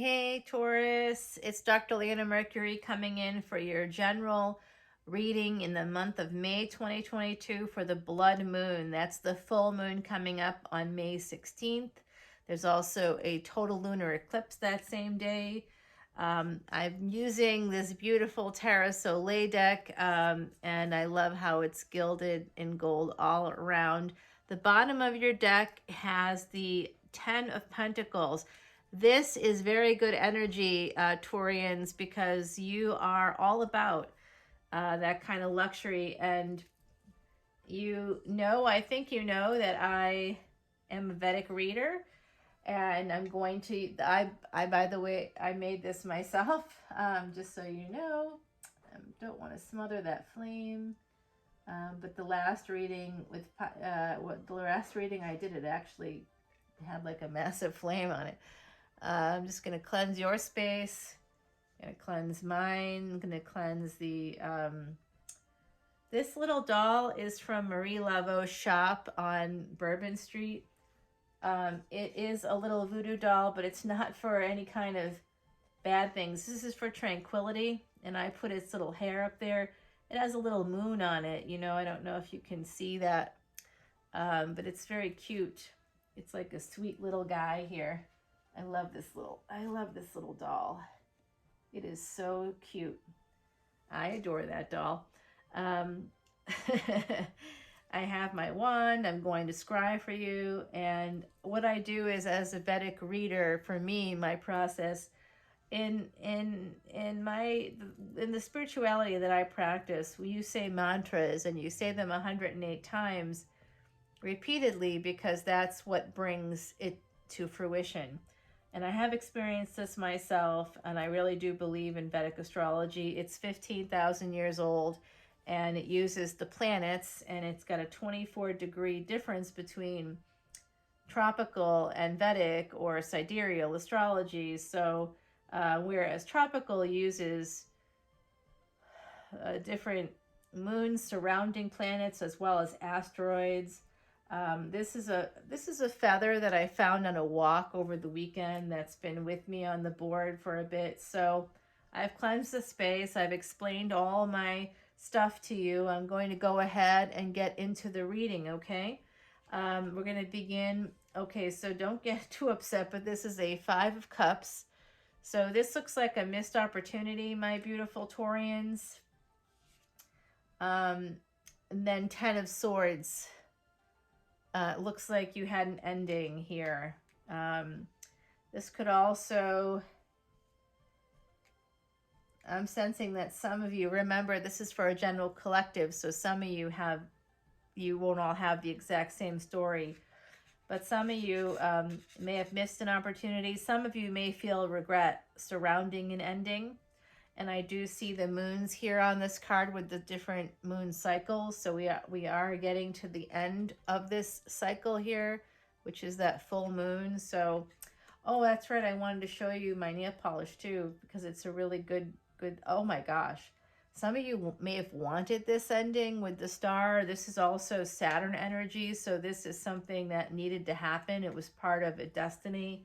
Hey, Taurus. It's Dr. Leona Mercury coming in for your general reading in the month of May 2022 for the blood moon. That's the full moon coming up on May 16th. There's also a total lunar eclipse that same day. I'm using this beautiful Taurus deck, and I love how it's gilded in gold all around. The bottom of your deck has the 10 of Pentacles. This is very good energy, Taurians, because you are all about that kind of luxury. And I think you know that I am a Vedic reader, and I'm going to, by the way, I made this myself, just so you know. Don't want to smother that flame. But the last reading I did, it actually had like a massive flame on it. I'm just going to cleanse your space. I'm going to cleanse mine. I'm going to cleanse the... this little doll is from Marie Laveau's shop on Bourbon Street. It is a little voodoo doll, but it's not for any kind of bad things. This is for tranquility, and I put its little hair up there. It has a little moon on it. I don't know if you can see that, but it's very cute. It's like a sweet little guy here. I love this little doll. It is so cute. I adore that doll. I have my wand. I'm going to scry for you. And what I do is, as a Vedic reader, for me, my process in the spirituality that I practice, you say mantras and you say them 108 times repeatedly, because that's what brings it to fruition. And I have experienced this myself, and I really do believe in Vedic astrology. It's 15,000 years old, and it uses the planets, and it's got a 24-degree difference between tropical and Vedic or sidereal astrology. So whereas tropical uses different moons surrounding planets as well as asteroids. This is a feather that I found on a walk over the weekend that's been with me on the board for a bit. So I've cleansed the space. I've explained all my stuff to you. I'm going to go ahead and get into the reading, okay? We're going to begin. Okay, so don't get too upset, but this is a 5 of Cups. So this looks like a missed opportunity, my beautiful Taurians. And then 10 of Swords. Looks like you had an ending here. This could also... I'm sensing that some of you, remember, this is for a general collective, so some of you won't all have the exact same story. But some of you may have missed an opportunity. Some of you may feel regret surrounding an ending. And I do see the moons here on this card with the different moon cycles. So we are getting to the end of this cycle here, which is that full moon. So, oh, that's right. I wanted to show you my nail polish too, because it's a really good, oh my gosh. Some of you may have wanted this ending with the star. This is also Saturn energy. So this is something that needed to happen. It was part of a destiny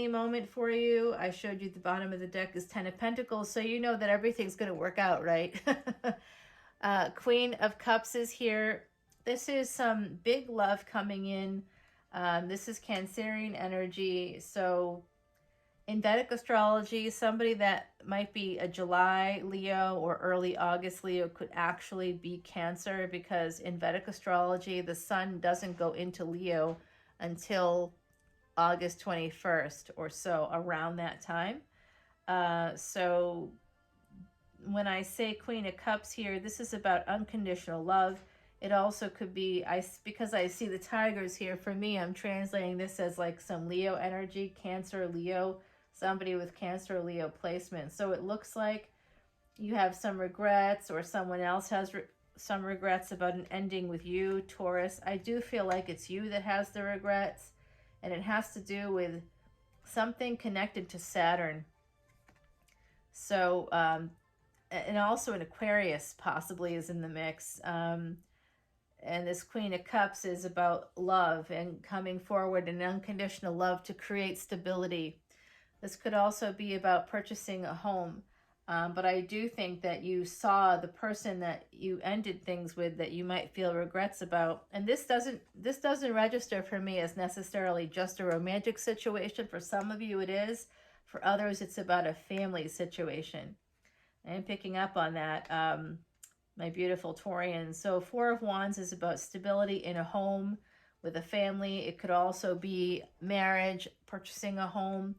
moment for you. I showed you the bottom of the deck is 10 of Pentacles, so you know that everything's going to work out, right? Queen of Cups is here. This is some big love coming in. This is Cancerian energy. So in Vedic astrology, somebody that might be a July Leo or early August Leo could actually be Cancer, because in Vedic astrology, the sun doesn't go into Leo until August 21st or so, around that time. So when I say Queen of Cups here, this is about unconditional love. It also could be, because I see the tigers here, for me, I'm translating this as like some Leo energy, Cancer, Leo, somebody with Cancer, Leo placement. So it looks like you have some regrets, or someone else has some regrets about an ending with you, Taurus. I do feel like it's you that has the regrets. And it has to do with something connected to Saturn. So, and also an Aquarius possibly is in the mix. And this Queen of Cups is about love and coming forward in unconditional love to create stability. This could also be about purchasing a home. But I do think that you saw the person that you ended things with that you might feel regrets about. And this doesn't register for me as necessarily just a romantic situation. For some of you it is. For others it's about a family situation. I'm picking up on that, my beautiful Taurians. So Four of Wands is about stability in a home with a family. It could also be marriage, purchasing a home.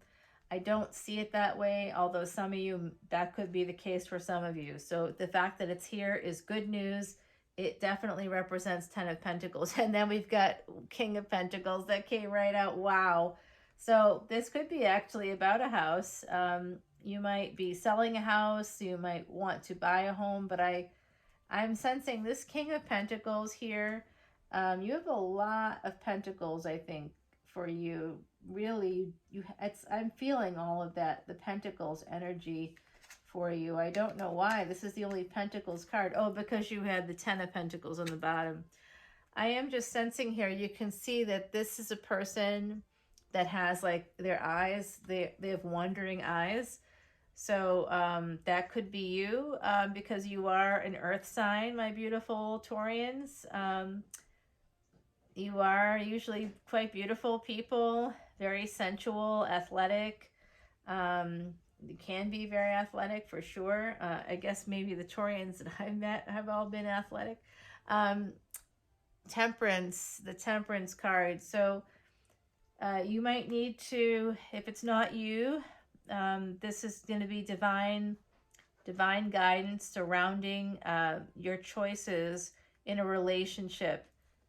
I don't see it that way, although some of you, that could be the case for some of you. So the fact that it's here is good news. It definitely represents 10 of Pentacles. And then we've got King of Pentacles that came right out. Wow. So this could be actually about a house. You might be selling a house. You might want to buy a home. But I'm sensing this King of Pentacles here. You have a lot of Pentacles, I think, for you. Really, I'm feeling all of that, the Pentacles energy for you. I don't know why. This is the only Pentacles card. Oh, because you had the 10 of Pentacles on the bottom. I am just sensing here, you can see that this is a person that has like their eyes, they have wandering eyes. So that could be you, because you are an earth sign, my beautiful Taurians. You are usually quite beautiful people, very sensual, athletic. You can be very athletic for sure. I guess maybe the Taurians that I've met have all been athletic. Temperance, the Temperance card. So you might need to, if it's not you, this is going to be divine guidance surrounding your choices in a relationship.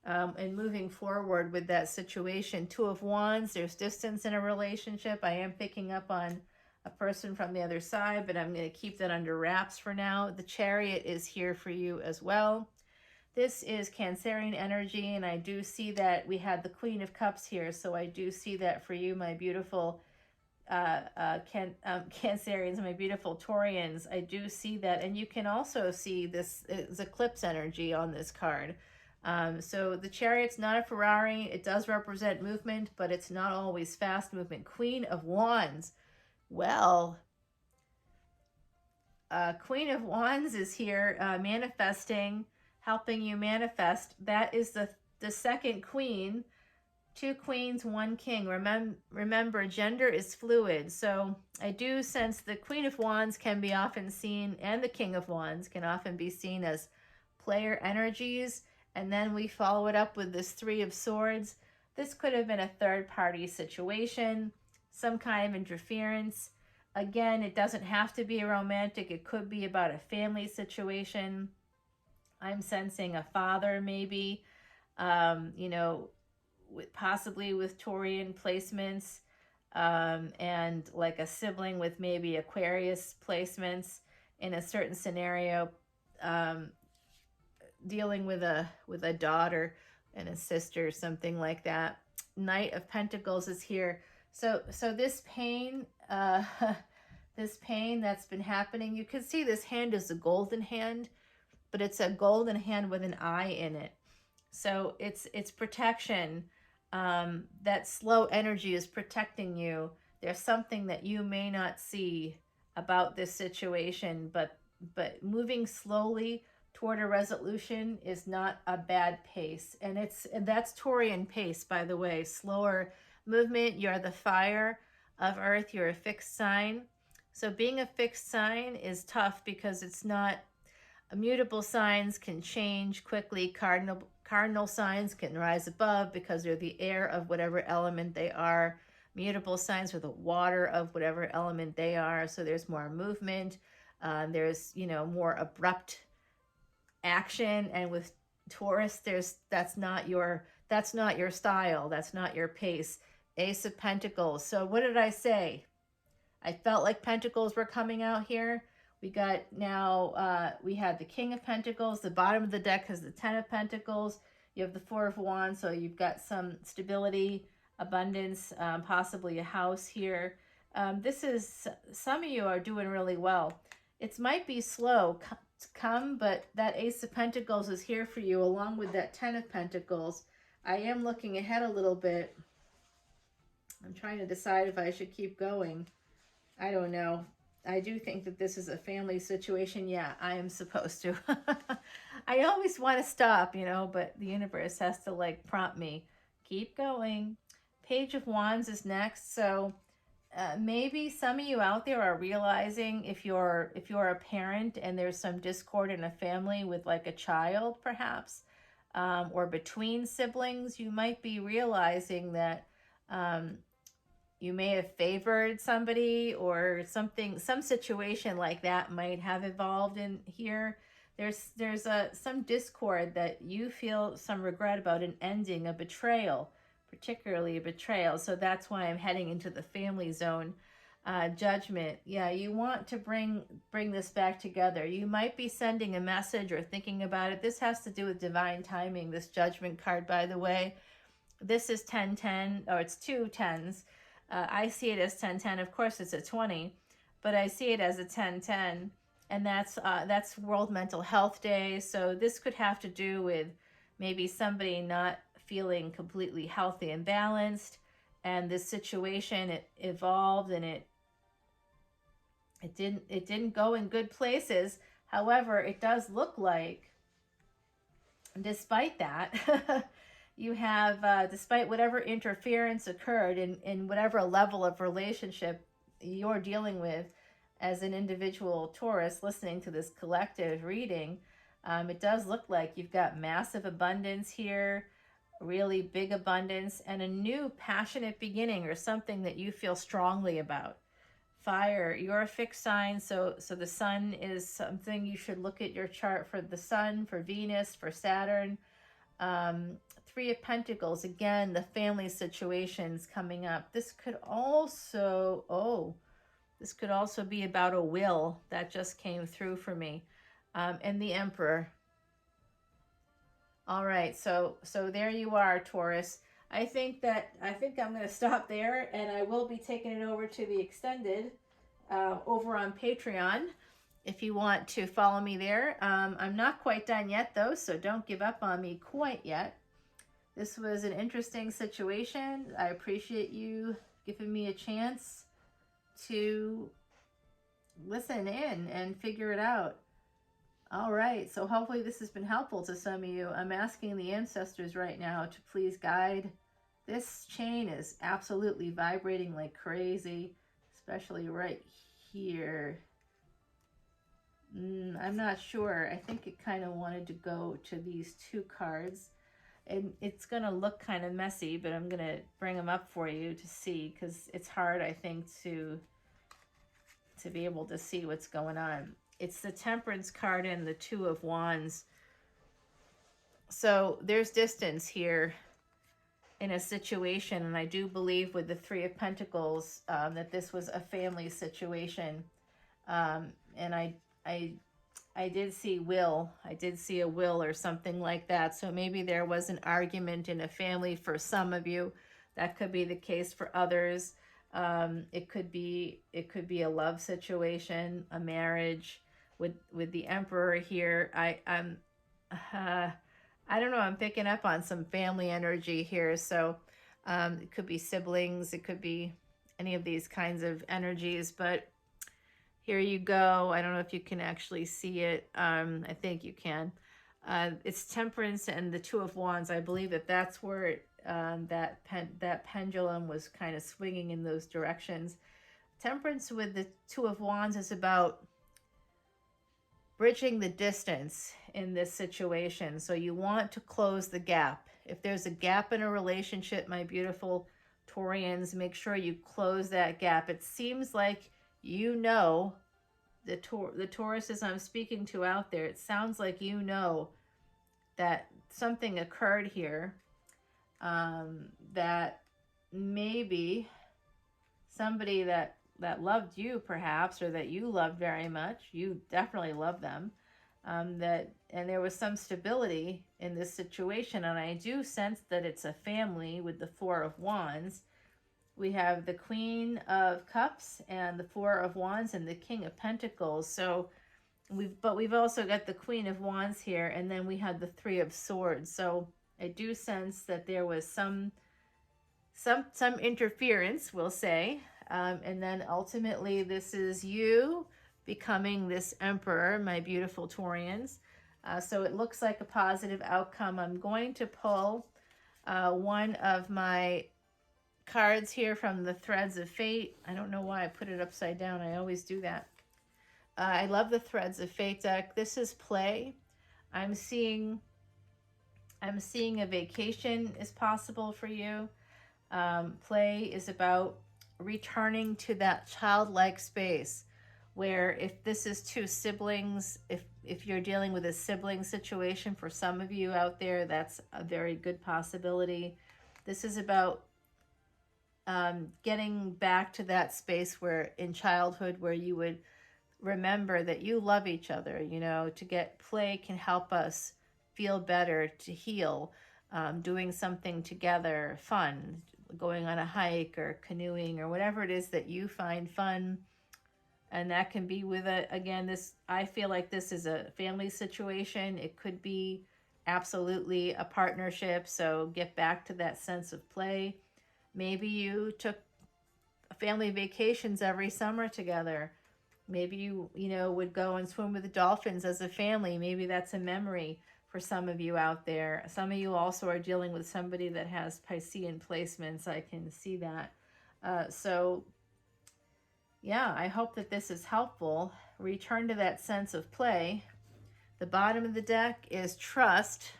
And moving forward with that situation. Two of Wands, there's distance in a relationship. I am picking up on a person from the other side, but I'm going to keep that under wraps for now. The Chariot is here for you as well. This is Cancerian energy, and I do see that we had the Queen of Cups here, so I do see that for you, my beautiful Cancerians, my beautiful Taurians. I do see that, and you can also see this is eclipse energy on this card. So the Chariot's not a Ferrari. It does represent movement, but it's not always fast movement. Queen of Wands. Well, Queen of Wands is here, manifesting, helping you manifest. That is the second queen. Two queens, one king. Remember, gender is fluid. So I do sense the Queen of Wands can be often seen, and the King of Wands can often be seen as player energies. And then we follow it up with this Three of Swords. This could have been a third-party situation, some kind of interference. Again, it doesn't have to be a romantic. It could be about a family situation. I'm sensing a father maybe, possibly with Taurian placements, and like a sibling with maybe Aquarius placements in a certain scenario. Dealing with a daughter and a sister, something like that. Knight of Pentacles is here. So this pain, this pain that's been happening, you can see this hand is a golden hand, but it's a golden hand with an eye in it. So it's protection. That slow energy is protecting you. There's something that you may not see about this situation, but moving slowly toward a resolution is not a bad pace. And that's Taurian pace, by the way. Slower movement. You're the fire of Earth. You're a fixed sign. So being a fixed sign is tough because it's not, immutable signs can change quickly. Cardinal signs can rise above because they're the air of whatever element they are. Mutable signs are the water of whatever element they are. So there's more movement. There's, more abrupt action. And with Taurus, that's not your style. That's not your pace. Ace of Pentacles. So what did I say? I felt like Pentacles were coming out here. We got now, we had the King of Pentacles. The bottom of the deck has the 10 of Pentacles. You have the Four of Wands, so you've got some stability, abundance, possibly a house here. This is, some of you are doing really well. It might be slow to come, but that Ace of Pentacles is here for you, along with that 10 of Pentacles. I am looking ahead a little bit. I'm trying to decide if I should keep going. I don't know. I do think that this is a family situation. Yeah, I am supposed to. I always want to stop, but the universe has to like prompt me. Keep going. Page of Wands is next. So maybe some of you out there are realizing if you're a parent and there's some discord in a family with like a child, perhaps, or between siblings, you might be realizing that um, you may have favored somebody or something. Some situation like that might have evolved in here. There's some discord that you feel some regret about, an ending, a betrayal, particularly a betrayal. So that's why I'm heading into the family zone. Judgment. Yeah, you want to bring this back together. You might be sending a message or thinking about it. This has to do with divine timing, this Judgment card, by the way. This is 10-10, or it's two tens. I see it as 10-10. Of course, it's a 20, but I see it as a 10-10, and that's World Mental Health Day. So this could have to do with maybe somebody not feeling completely healthy and balanced, and this situation, it evolved, and it didn't go in good places. However, it does look like, despite that, you have, despite whatever interference occurred in whatever level of relationship you're dealing with as an individual Taurus listening to this collective reading, it does look like you've got massive abundance here, really big abundance, and a new passionate beginning or something that you feel strongly about. Fire, you're a fixed sign, so the sun is something you should look at your chart for. The sun, for Venus, for Saturn. Three of Pentacles, again, the family situations coming up. This could also be about a will that just came through for me. And the Emperor. All right, so there you are, Taurus. I think I'm going to stop there, and I will be taking it over to the extended over on Patreon if you want to follow me there. I'm not quite done yet, though, so don't give up on me quite yet. This was an interesting situation. I appreciate you giving me a chance to listen in and figure it out. All right, so hopefully this has been helpful to some of you. I'm asking the ancestors right now to please guide. This chain is absolutely vibrating like crazy, especially right here. I'm not sure. I think it kind of wanted to go to these two cards. And it's going to look kind of messy, but I'm going to bring them up for you to see, because it's hard, I think, to be able to see what's going on. It's the Temperance card and the Two of Wands. So there's distance here in a situation, and I do believe with the Three of Pentacles that this was a family situation. And I did see will. I did see a will or something like that. So maybe there was an argument in a family for some of you. That could be the case for others. It could be a love situation, a marriage. With the Emperor here, I don't know. I'm picking up on some family energy here. So it could be siblings. It could be any of these kinds of energies, but here you go. I don't know if you can actually see it. I think you can. It's Temperance and the Two of Wands. I believe that's where that pendulum was kind of swinging in those directions. Temperance with the Two of Wands is about bridging the distance in this situation. So you want to close the gap. If there's a gap in a relationship, my beautiful Taurians, make sure you close that gap. It seems like the Tauruses I'm speaking to out there, it sounds like that something occurred here, that maybe somebody that loved you, perhaps, or that you loved very much, you definitely love them, and there was some stability in this situation, and I do sense that it's a family with the Four of Wands. We have the Queen of Cups and the Four of Wands and the King of Pentacles. So we've also got the Queen of Wands here, and then we had the Three of Swords. So I do sense that there was some interference, we'll say, And then ultimately, this is you becoming this emperor, my beautiful Taurians. So it looks like a positive outcome. I'm going to pull one of my cards here from the Threads of Fate. I don't know why I put it upside down. I always do that. I love the Threads of Fate deck. This is play. I'm seeing a vacation is possible for you. Play is about returning to that childlike space where, if this is two siblings, if you're dealing with a sibling situation, for some of you out there, that's a very good possibility. This is about getting back to that space where in childhood where you would remember that you love each other. You know, to get play can help us feel better, to heal, doing something together, fun, going on a hike or canoeing or whatever it is that you find fun. And that can be with I feel like this is a family situation. It could be absolutely a partnership. So get back to that sense of play. Maybe you took family vacations every summer together. Maybe you would go and swim with the dolphins as a family. Maybe that's a memory for some of you out there. Some of you also are dealing with somebody that has Piscean placements. I can see that. So yeah, I hope that this is helpful. Return to that sense of play. The bottom of the deck is trust.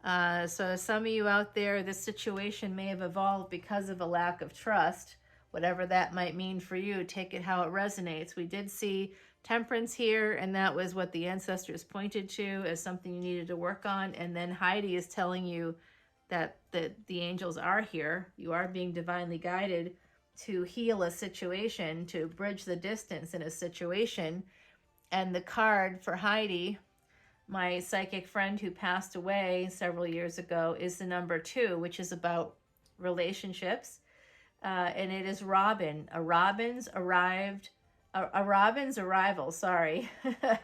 So some of you out there, this situation may have evolved because of a lack of trust. Whatever that might mean for you, take it how it resonates. We did see Temperance here, and that was what the ancestors pointed to as something you needed to work on. And then Heidi is telling you that the angels are here. You are being divinely guided to heal a situation, to bridge the distance in a situation. And the card for Heidi, my psychic friend who passed away several years ago, is the number 2, which is about relationships. And it is Robin. A robin's arrival, sorry.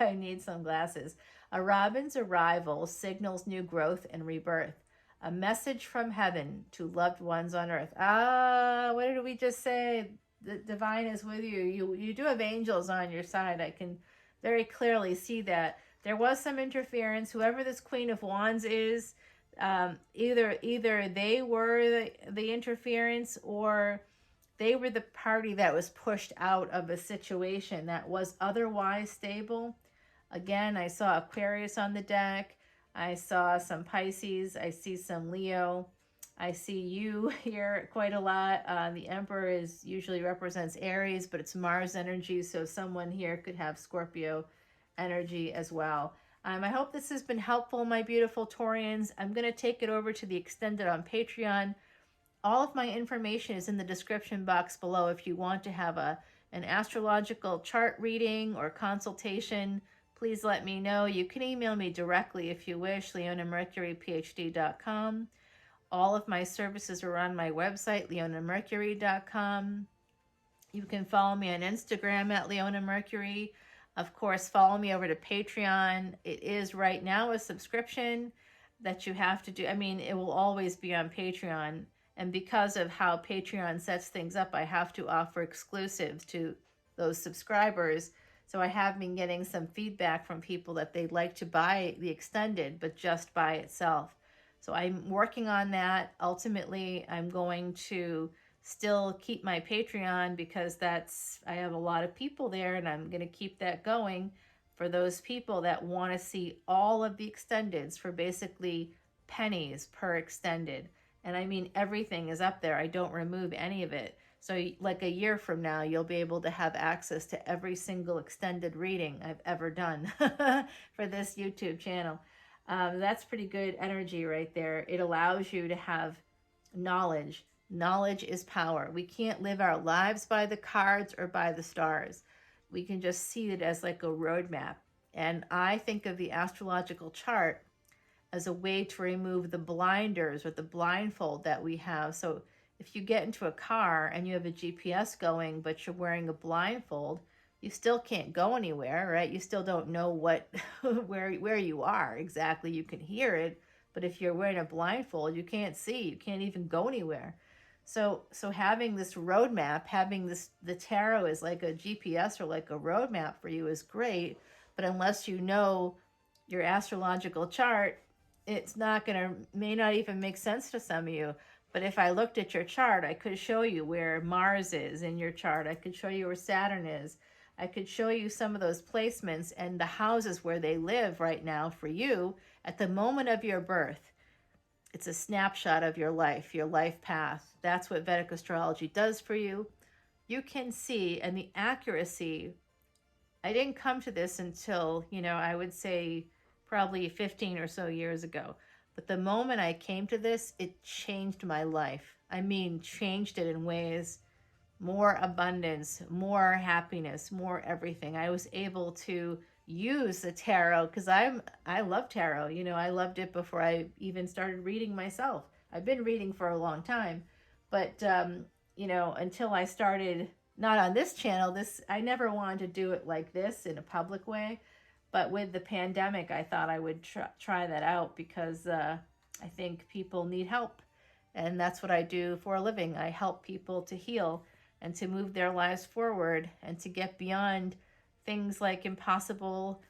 I need some glasses. A robin's arrival signals new growth and rebirth. A message from heaven to loved ones on earth. What did we just say? The divine is with you. You do have angels on your side. I can very clearly see that. There was some interference. Whoever this Queen of Wands is, either they were the interference, or they were the party that was pushed out of a situation that was otherwise stable. Again, I saw Aquarius on the deck. I saw some Pisces. I see some Leo. I see you here quite a lot. The Emperor usually represents Aries, but it's Mars energy, so someone here could have Scorpio energy as well. I hope this has been helpful, my beautiful Taurians. I'm going to take it over to the extended on Patreon. All of my information is in the description box below if you want to have an astrological chart reading or consultation. Please let me know. You can email me directly if you wish, leonamercuryphd.com. All of my services are on my website, leonamercury.com. You can follow me on Instagram at leonamercury. Of course, follow me over to Patreon. It is right now a subscription that you have to do. I mean, it will always be on Patreon. And because of how Patreon sets things up, I have to offer exclusives to those subscribers. So I have been getting some feedback from people that they'd like to buy the extended, but just by itself. So I'm working on that. Ultimately, I'm going to still keep my Patreon because I have a lot of people there, and I'm going to keep that going for those people that want to see all of the extendeds for basically pennies per extended. And I mean, everything is up there. I don't remove any of it. So like a year from now, you'll be able to have access to every single extended reading I've ever done for this YouTube channel. That's pretty good energy right there. It allows you to have knowledge. Knowledge is power. We can't live our lives by the cards or by the stars. We can just see it as like a roadmap. And I think of the astrological chart as a way to remove the blinders or the blindfold that we have. So if you get into a car and you have a GPS going, but you're wearing a blindfold, you still can't go anywhere, right? You still don't know where you are exactly. You can hear it, but if you're wearing a blindfold, you can't see. You can't even go anywhere. So having this roadmap, having the tarot is like a GPS or like a roadmap for you is great. But unless you know your astrological chart, it's not going to, may not even make sense to some of you. But if I looked at your chart, I could show you where Mars is in your chart. I could show you where Saturn is. I could show you some of those placements and the houses where they live right now for you at the moment of your birth. It's a snapshot of your life path. That's what Vedic astrology does for you. You can see, and the accuracy, I didn't come to this until, I would say probably 15 or so years ago. But the moment I came to this, it changed my life. I mean, changed it in ways, more abundance, more happiness, more everything. I was able to use the tarot because I love tarot. I loved it before I even started reading myself. I've been reading for a long time, but until I started, not on this channel, I never wanted to do it like this in a public way. But with the pandemic, I thought I would try that out because I think people need help. And that's what I do for a living. I help people to heal and to move their lives forward and to get beyond things like impossible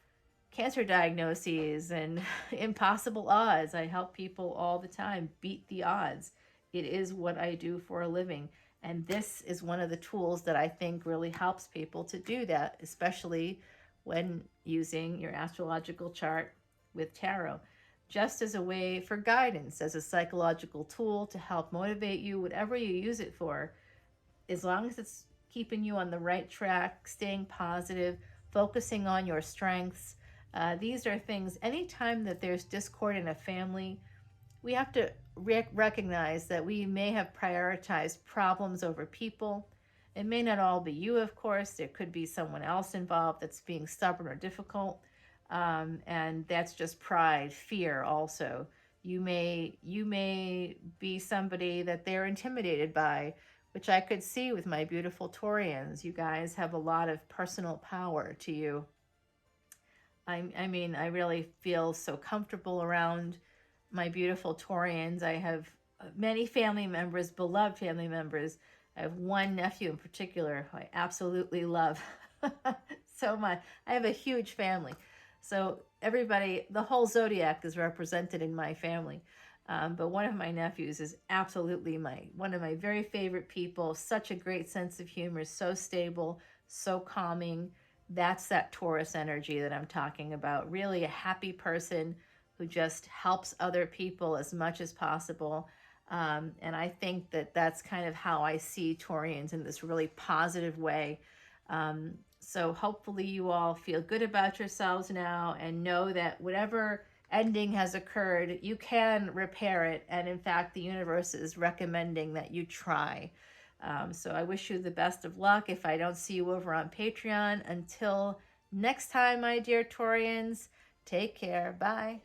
cancer diagnoses and impossible odds. I help people all the time beat the odds. It is what I do for a living. And this is one of the tools that I think really helps people to do that, especially when using your astrological chart with tarot, just as a way for guidance, as a psychological tool to help motivate you, whatever you use it for, as long as it's keeping you on the right track, staying positive, focusing on your strengths. These are things, anytime that there's discord in a family, we have to recognize that we may have prioritized problems over people. It may not all be you, of course. There could be someone else involved that's being stubborn or difficult. And that's just pride, fear also. You may be somebody that they're intimidated by, which I could see with my beautiful Taurians. You guys have a lot of personal power to you. I mean, I really feel so comfortable around my beautiful Taurians. I have many family members, beloved family members. I have one nephew in particular who I absolutely love so much. I have a huge family. So everybody, the whole zodiac is represented in my family. But one of my nephews is absolutely one of my very favorite people. Such a great sense of humor, so stable, so calming. That's that Taurus energy that I'm talking about. Really a happy person who just helps other people as much as possible. And I think that that's kind of how I see Taurians, in this really positive way. So hopefully you all feel good about yourselves now and know that whatever ending has occurred, you can repair it. And in fact, the universe is recommending that you try. So I wish you the best of luck if I don't see you over on Patreon. Until next time, my dear Taurians, take care. Bye.